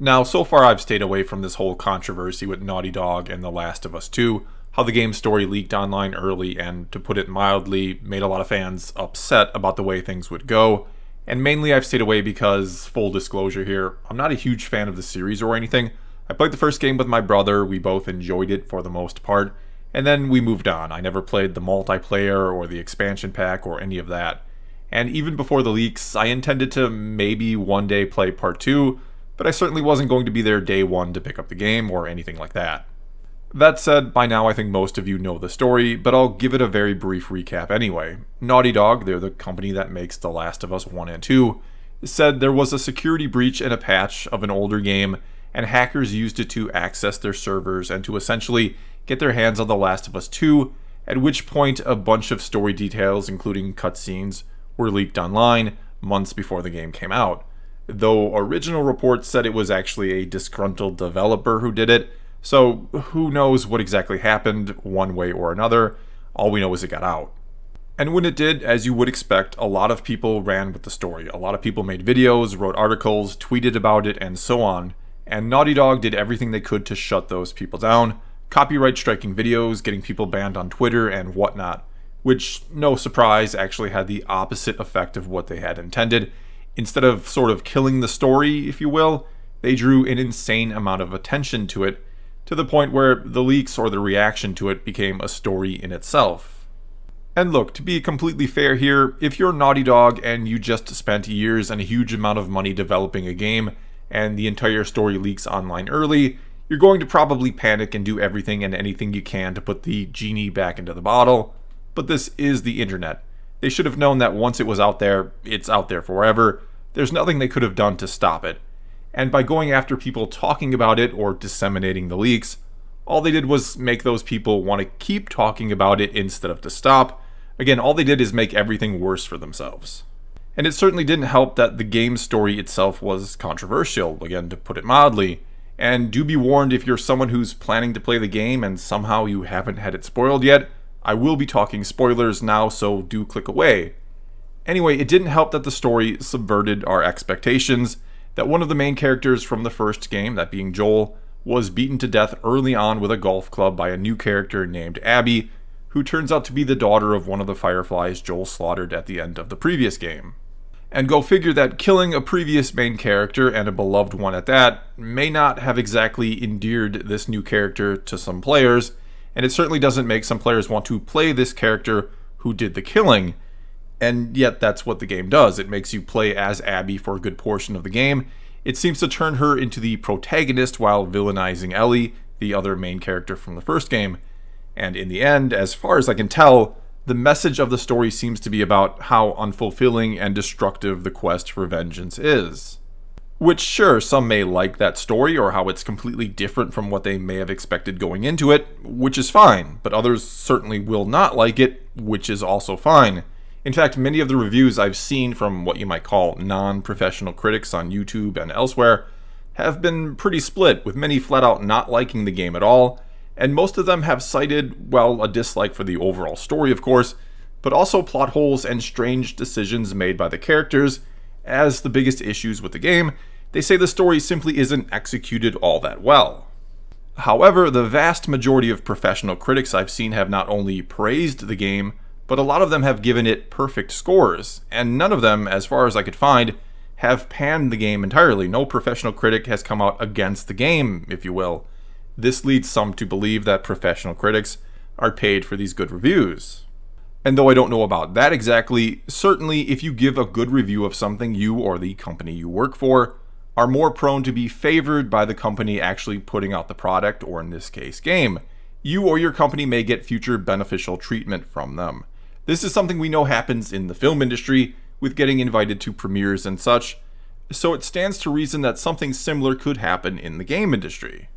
Now, so far I've stayed away from this whole controversy with Naughty Dog and The Last of Us 2, how the game's story leaked online early and, to put it mildly, made a lot of fans upset about the way things would go. And mainly I've stayed away because, full disclosure here, I'm not a huge fan of the series or anything. I played the first game with my brother, we both enjoyed it for the most part, and then we moved on. I never played the multiplayer or the expansion pack or any of that. And even before the leaks, I intended to maybe one day play part 2, but I certainly wasn't going to be there day one to pick up the game or anything like that. That said, by now I think most of you know the story, but I'll give it a very brief recap anyway. Naughty Dog, they're the company that makes The Last of Us 1 and 2, said there was a security breach in a patch of an older game, and hackers used it to access their servers and to essentially get their hands on The Last of Us 2, at which point a bunch of story details, including cutscenes, were leaked online months before the game came out. Though original reports said it was actually a disgruntled developer who did it, so who knows what exactly happened one way or another. All we know is it got out. And when it did, as you would expect, a lot of people ran with the story. A lot of people made videos, wrote articles, tweeted about it, and so on. And Naughty Dog did everything they could to shut those people down, copyright striking videos, getting people banned on Twitter and whatnot, which, no surprise, actually had the opposite effect of what they had intended. Instead of sort of killing the story, if you will, they drew an insane amount of attention to it, to the point where the leaks or the reaction to it became a story in itself. And look, to be completely fair here, if you're Naughty Dog and you just spent years and a huge amount of money developing a game, and the entire story leaks online early, you're going to probably panic and do everything and anything you can to put the genie back into the bottle. But this is the internet. They should have known that once it was out there, it's out there forever. There's nothing they could have done to stop it. And by going after people talking about it or disseminating the leaks, all they did was make those people want to keep talking about it instead of to stop. Again, all they did is make everything worse for themselves. And it certainly didn't help that the game's story itself was controversial, again, to put it mildly. And do be warned, if you're someone who's planning to play the game and somehow you haven't had it spoiled yet, I will be talking spoilers now, so do click away. Anyway, it didn't help that the story subverted our expectations, that one of the main characters from the first game, that being Joel, was beaten to death early on with a golf club by a new character named Abby, who turns out to be the daughter of one of the Fireflies Joel slaughtered at the end of the previous game. And go figure that killing a previous main character, and a beloved one at that, may not have exactly endeared this new character to some players, and it certainly doesn't make some players want to play this character who did the killing. And yet that's what the game does. It makes you play as Abby for a good portion of the game. It seems to turn her into the protagonist while villainizing Ellie, the other main character from the first game. And in the end, as far as I can tell, the message of the story seems to be about how unfulfilling and destructive the quest for vengeance is. Which, sure, some may like that story or how it's completely different from what they may have expected going into it, which is fine, but others certainly will not like it, which is also fine. In fact, many of the reviews I've seen from what you might call non-professional critics on YouTube and elsewhere have been pretty split, with many flat out not liking the game at all, and most of them have cited, well, a dislike for the overall story, of course, but also plot holes and strange decisions made by the characters as the biggest issues with the game. They say the story simply isn't executed all that well. However, the vast majority of professional critics I've seen have not only praised the game, but a lot of them have given it perfect scores, and none of them, as far as I could find, have panned the game entirely. No professional critic has come out against the game, if you will. This leads some to believe that professional critics are paid for these good reviews. And though I don't know about that exactly, certainly if you give a good review of something, you or the company you work for are more prone to be favored by the company actually putting out the product, or in this case, game. You or your company may get future beneficial treatment from them. This is something we know happens in the film industry, with getting invited to premieres and such, so it stands to reason that something similar could happen in the game industry.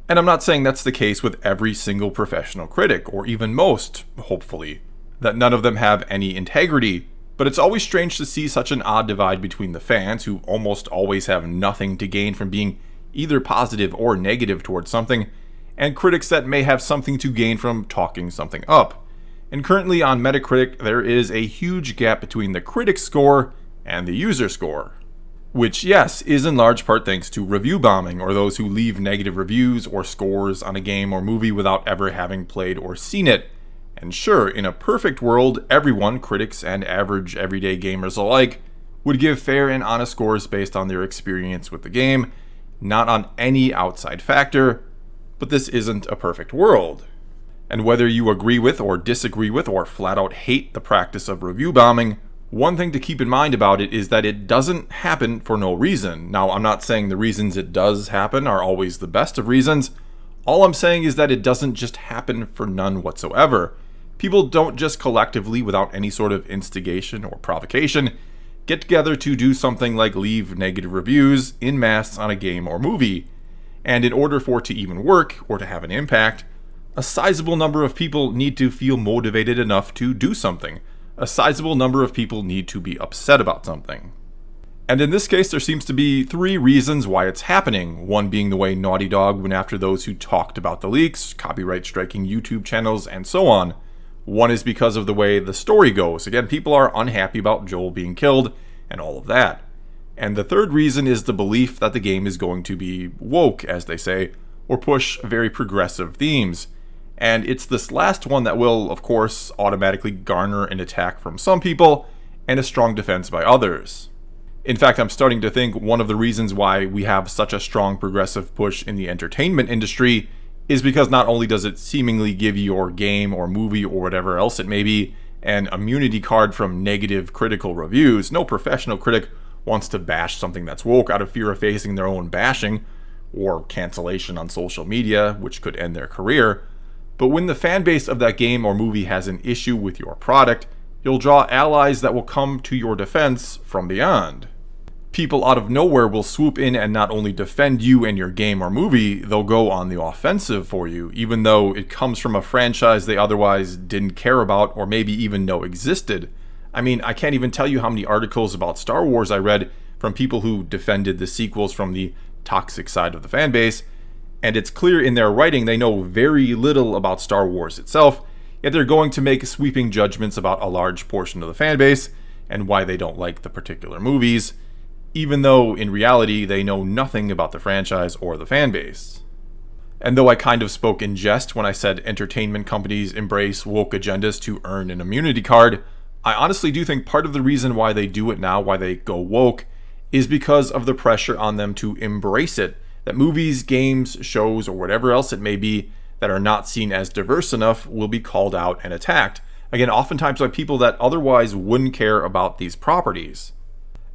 And I'm not saying that's the case with every single professional critic, or even most, hopefully, that none of them have any integrity, but it's always strange to see such an odd divide between the fans, who almost always have nothing to gain from being either positive or negative towards something, and critics that may have something to gain from talking something up. And currently on Metacritic, there is a huge gap between the critic score and the user score. Which, yes, is in large part thanks to review bombing, or those who leave negative reviews or scores on a game or movie without ever having played or seen it. And sure, in a perfect world, everyone, critics and average everyday gamers alike, would give fair and honest scores based on their experience with the game, not on any outside factor. But this isn't a perfect world. And whether you agree with or disagree with or flat out hate the practice of review bombing, one thing to keep in mind about it is that it doesn't happen for no reason. Now, I'm not saying the reasons it does happen are always the best of reasons. All I'm saying is that it doesn't just happen for none whatsoever. People don't just collectively, without any sort of instigation or provocation, get together to do something like leave negative reviews en masse on a game or movie. And in order for it to even work, or to have an impact, a sizable number of people need to feel motivated enough to do something. A sizable number of people need to be upset about something. And in this case, there seems to be 3 reasons why it's happening. One being the way Naughty Dog went after those who talked about the leaks, copyright striking YouTube channels, and so on. One is because of the way the story goes. Again, people are unhappy about Joel being killed and all of that. And the third reason is the belief that the game is going to be woke, as they say, or push very progressive themes. And it's this last one that will, of course, automatically garner an attack from some people and a strong defense by others. In fact, I'm starting to think one of the reasons why we have such a strong progressive push in the entertainment industry is because not only does it seemingly give your game or movie or whatever else it may be an immunity card from negative critical reviews. No professional critic wants to bash something that's woke out of fear of facing their own bashing or cancellation on social media, which could end their career. But when the fan base of that game or movie has an issue with your product, you'll draw allies that will come to your defense from beyond. People out of nowhere will swoop in and not only defend you and your game or movie, they'll go on the offensive for you, even though it comes from a franchise they otherwise didn't care about or maybe even know existed. I mean, I can't even tell you how many articles about Star Wars I read from people who defended the sequels from the toxic side of the fan base. And it's clear in their writing they know very little about Star Wars itself, yet they're going to make sweeping judgments about a large portion of the fan base and why they don't like the particular movies, even though in reality they know nothing about the franchise or the fan base. And though I kind of spoke in jest when I said entertainment companies embrace woke agendas to earn an immunity card, I honestly do think part of the reason why they do it now, why they go woke, is because of the pressure on them to embrace it. That movies, games, shows, or whatever else it may be that are not seen as diverse enough will be called out and attacked. Again, oftentimes by people that otherwise wouldn't care about these properties.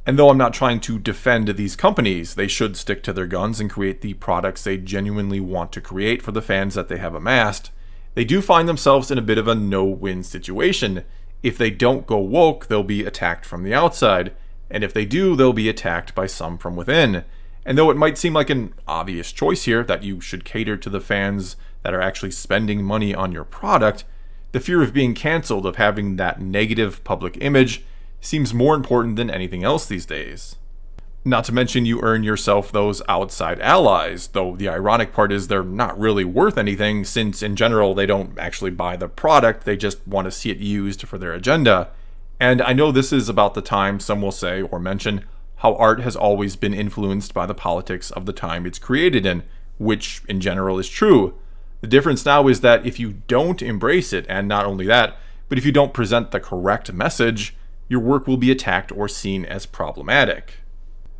And though I'm not trying to defend these companies, they should stick to their guns and create the products they genuinely want to create for the fans that they have amassed. They do find themselves in a bit of a no-win situation. If they don't go woke, they'll be attacked from the outside. And if they do, they'll be attacked by some from within. And though it might seem like an obvious choice here that you should cater to the fans that are actually spending money on your product, the fear of being canceled, of having that negative public image, seems more important than anything else these days. Not to mention you earn yourself those outside allies, though the ironic part is they're not really worth anything since in general they don't actually buy the product, they just want to see it used for their agenda. And I know this is about the time some will say or mention how art has always been influenced by the politics of the time it's created in, which in general is true. The difference now is that if you don't embrace it, and not only that, but if you don't present the correct message, your work will be attacked or seen as problematic.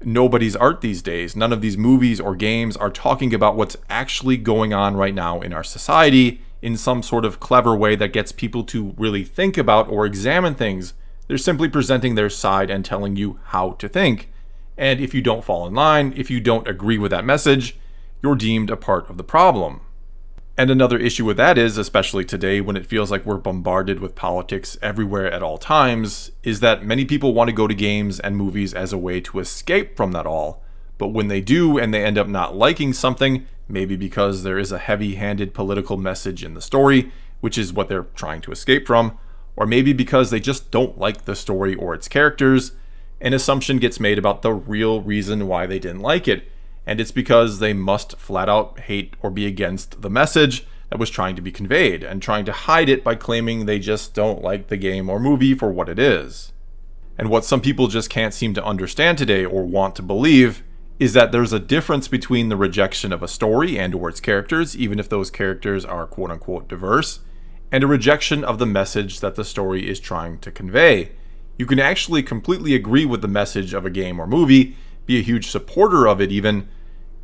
Nobody's art these days, none of these movies or games are talking about what's actually going on right now in our society in some sort of clever way that gets people to really think about or examine things. They're simply presenting their side and telling you how to think. And if you don't fall in line, if you don't agree with that message, you're deemed a part of the problem. And another issue with that is, especially today when it feels like we're bombarded with politics everywhere at all times, is that many people want to go to games and movies as a way to escape from that all. But when they do and they end up not liking something, maybe because there is a heavy-handed political message in the story, which is what they're trying to escape from, or maybe because they just don't like the story or its characters, an assumption gets made about the real reason why they didn't like it, and it's because they must flat out hate or be against the message that was trying to be conveyed, and trying to hide it by claiming they just don't like the game or movie for what it is. And what some people just can't seem to understand today or want to believe is that there's a difference between the rejection of a story and or its characters, even if those characters are quote-unquote diverse, and a rejection of the message that the story is trying to convey. You can actually completely agree with the message of a game or movie, be a huge supporter of it even,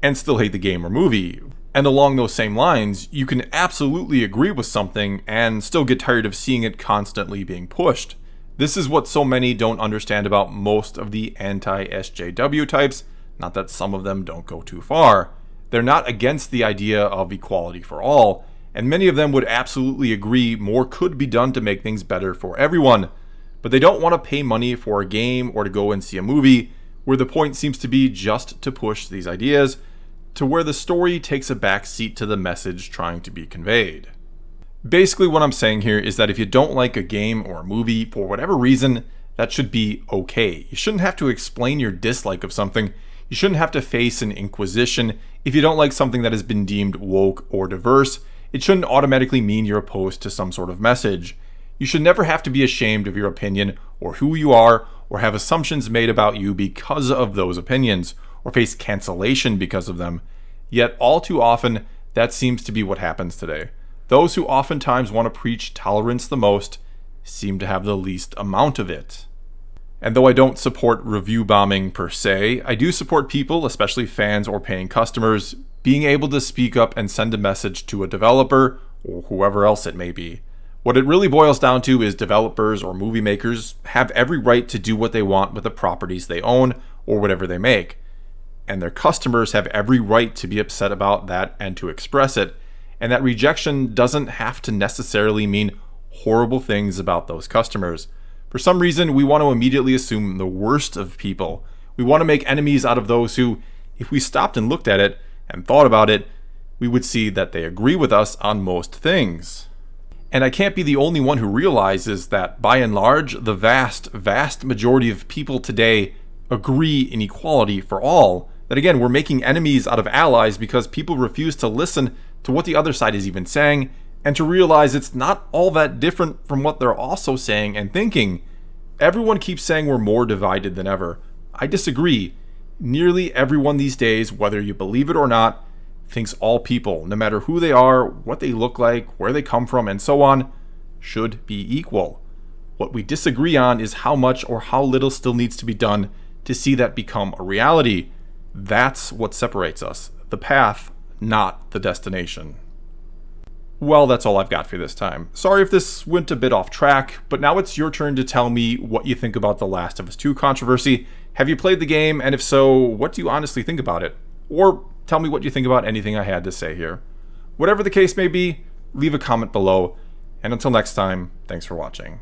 and still hate the game or movie. And along those same lines, you can absolutely agree with something and still get tired of seeing it constantly being pushed. This is what so many don't understand about most of the anti-SJW types, not that some of them don't go too far. They're not against the idea of equality for all, and many of them would absolutely agree more could be done to make things better for everyone. But they don't want to pay money for a game or to go and see a movie where the point seems to be just to push these ideas, to where the story takes a back seat to the message trying to be conveyed. Basically what I'm saying here is that if you don't like a game or a movie for whatever reason, that should be okay. You shouldn't have to explain your dislike of something. You shouldn't have to face an inquisition if you don't like something that has been deemed woke or diverse. It shouldn't automatically mean you're opposed to some sort of message. You should never have to be ashamed of your opinion or who you are or have assumptions made about you because of those opinions or face cancellation because of them. Yet all too often, that seems to be what happens today. Those who oftentimes want to preach tolerance the most seem to have the least amount of it. And though I don't support review bombing per se, I do support people, especially fans or paying customers, being able to speak up and send a message to a developer or whoever else it may be. What it really boils down to is developers or movie makers have every right to do what they want with the properties they own or whatever they make. And their customers have every right to be upset about that and to express it. And that rejection doesn't have to necessarily mean horrible things about those customers. For some reason, we want to immediately assume the worst of people. We want to make enemies out of those who, if we stopped and looked at it and thought about it, we would see that they agree with us on most things. And I can't be the only one who realizes that, by and large, the vast, vast majority of people today agree in equality for all. That again, we're making enemies out of allies because people refuse to listen to what the other side is even saying, and to realize it's not all that different from what they're also saying and thinking. Everyone keeps saying we're more divided than ever. I disagree. Nearly everyone these days, whether you believe it or not, thinks all people, no matter who they are, what they look like, where they come from, and so on, should be equal. What we disagree on is how much or how little still needs to be done to see that become a reality. That's what separates us. The path, not the destination. Well, that's all I've got for this time. Sorry if this went a bit off track, but now it's your turn to tell me what you think about the Last of Us 2 controversy. Have you played the game, and if so, what do you honestly think about it? Or tell me what you think about anything I had to say here. Whatever the case may be, leave a comment below, and until next time, thanks for watching.